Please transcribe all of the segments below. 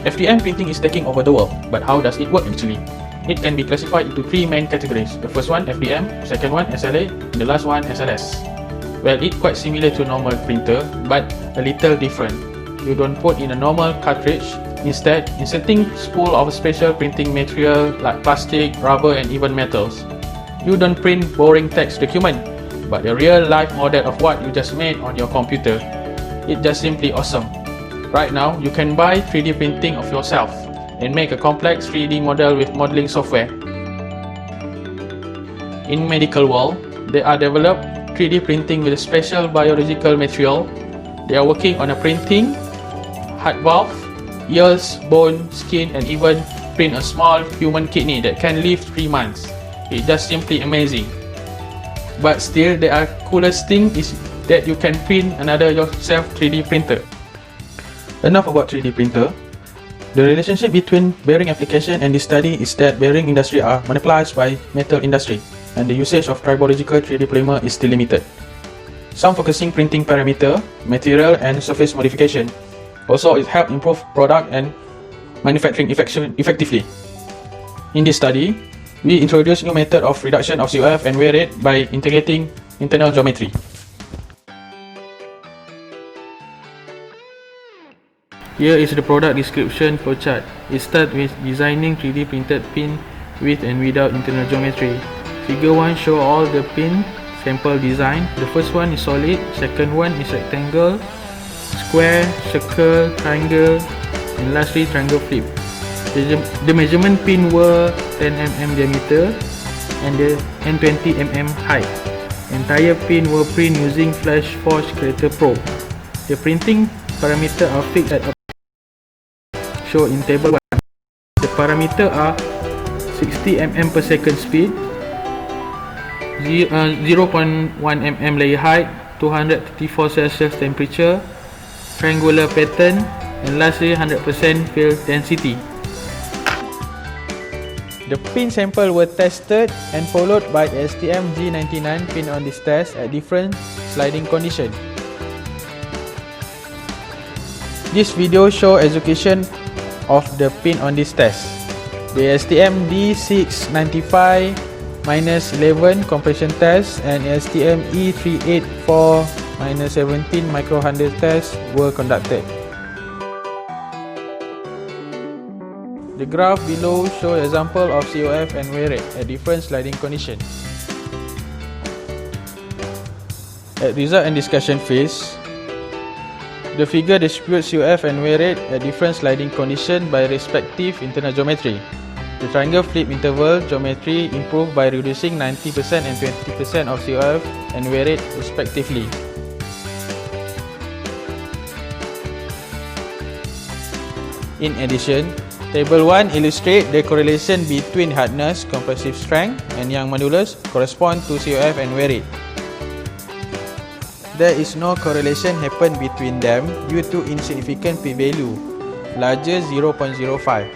FDM printing is taking over the world, but how does it work actually? It can be classified into three main categories. The first one FDM, second one SLA, and the last one SLS. Well, it's quite similar to normal printer, but a little different. You don't put in a normal cartridge. Instead, inserting spool of special printing material like plastic, rubber, and even metals. You don't print boring text document, but a real life model of what you just made on your computer. It's just simply awesome. Right now, you can buy 3D printing of yourself and make a complex 3D model with modeling software. In medical world, they are developed 3D printing with a special biological material. They are working on a printing heart valve, ears, bone, skin, and even print a small human kidney that can live 3 months. It's just simply amazing. But still, the coolest thing is that you can print another yourself 3D printer. Enough about 3D printer. The relationship between bearing application and this study is that bearing industry are monopolized by metal industry, and the usage of tribological 3D polymer is still limited. Some focusing printing parameter, material, and surface modification. Also, it helps improve product and manufacturing effectively. In this study, we introduce new method of reduction of COF and wear rate by integrating internal geometry. Here is the product description flowchart. It starts with designing 3D printed pin with and without internal geometry. Figure 1 shows all the pin sample design. The first one is solid, second one is rectangle, square, circle, triangle, and lastly triangle flip. The measurement pin were 10 mm diameter and the 20 mm height. Entire pin were print using flash forged creator probe. The printing parameter are fixed at shown in table 1. The parameter are 60 mm per second speed, 0.1 mm layer height, 234 Celsius temperature, triangular pattern, and lastly 100% fill density. The pin sample were tested and followed by STM G99 pin on this test at different sliding conditions. This video shows execution of the pin on this test. The STM D695-11 compression test and STM E384-17 micro handle test were conducted. The graph below shows example of COF and wear rate at different sliding conditions. At result and discussion phase, the figure distributes COF and wear rate at different sliding conditions by respective internal geometry. The triangle flip interval geometry improved by reducing 90% and 20% of COF and wear rate respectively. In addition, Table 1 illustrates the correlation between hardness, compressive strength, and young modulus correspond to COF and wear rate. There is no correlation happen between them due to insignificant p-value, larger 0.05.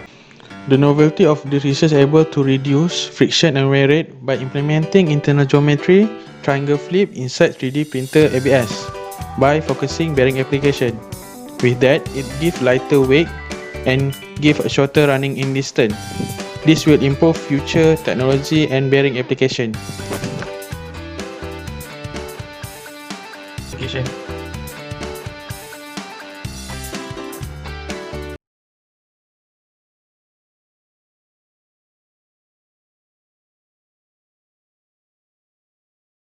The novelty of this research is able to reduce friction and wear rate by implementing internal geometry, triangle flip inside 3D printer ABS by focusing bearing application. With that, it gives lighter weight and give a shorter running in distance. This will improve future technology and bearing application.